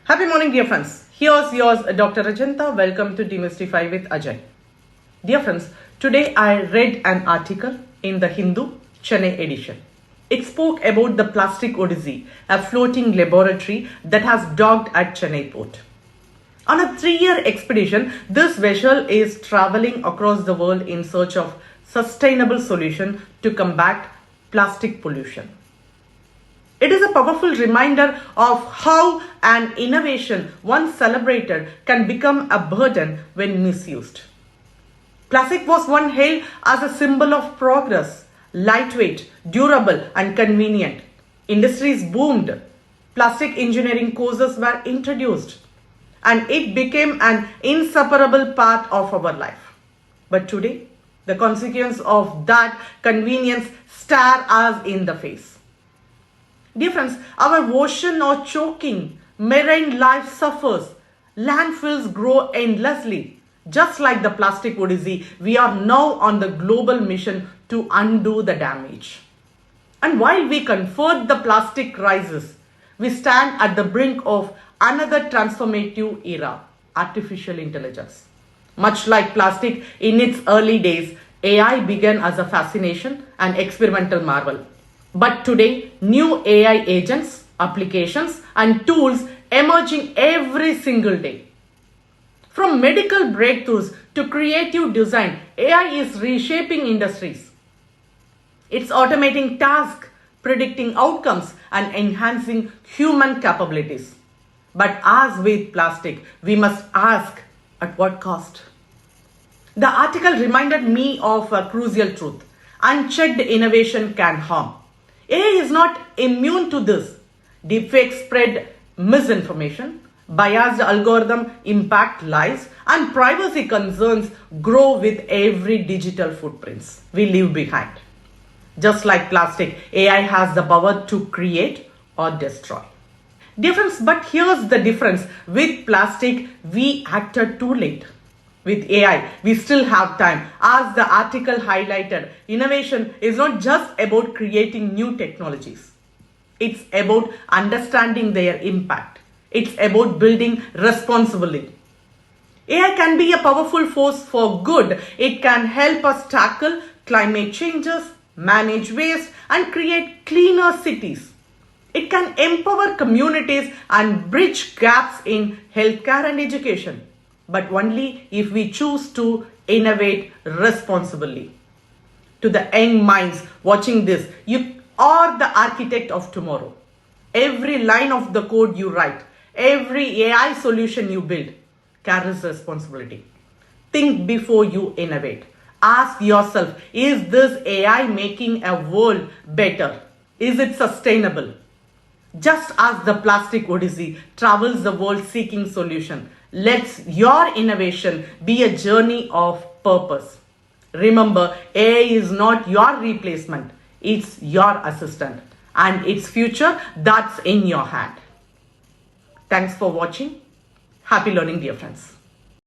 Happy morning, dear friends. Here's yours, Dr. Rajanta. Welcome to Demystify with Ajay. Dear friends, today I read an article in the Hindu, Chennai edition. It spoke about the plastic Odyssey, a floating laboratory that has docked at Chennai port. On a 3-year expedition, this vessel is traveling across the world in search of sustainable solution to combat plastic pollution. It is a powerful reminder of how an innovation once celebrated can become a burden when misused. Plastic was once hailed as a symbol of progress, lightweight, durable, and convenient. Industries boomed. Plastic engineering courses were introduced, and it became an inseparable part of our life. But today, the consequences of that convenience stare us in the face. Dear friends, our ocean are choking, marine life suffers, landfills grow endlessly. Just like the plastic Odyssey, we are now on the global mission to undo the damage. And while we confront the plastic crisis, we stand at the brink of another transformative era, artificial intelligence. Much like plastic in its early days, AI began as a fascination and experimental marvel. But today, new AI agents, applications, and tools emerging every single day. From medical breakthroughs to creative design, AI is reshaping industries. It's automating tasks, predicting outcomes, and enhancing human capabilities. But as with plastic, we must ask, at what cost? The article reminded me of a crucial truth. Unchecked innovation can harm. AI is not immune to this. Deepfakes spread misinformation, biased algorithm impact lives, and privacy concerns grow with every digital footprints we leave behind. Just like plastic, AI has the power to create or destroy. Difference, but here's the difference. With plastic, we acted too late. With AI, we still have time. As the article highlighted, innovation is not just about creating new technologies. It's about understanding their impact. It's about building responsibly. AI can be a powerful force for good. It can help us tackle climate changes, manage waste, and create cleaner cities. It can empower communities and bridge gaps in healthcare and education, but only if we choose to innovate responsibly. To the young minds watching this, you are the architect of tomorrow. Every line of the code you write, every AI solution you build carries responsibility. Think before you innovate. Ask yourself, is this AI making a world better? Is it sustainable? Just as the plastic Odyssey travels the world seeking solution, let your innovation be a journey of purpose. Remember, AI is not your replacement, it's your assistant, and its future that's in your hand. Thanks for watching. Happy learning, dear friends.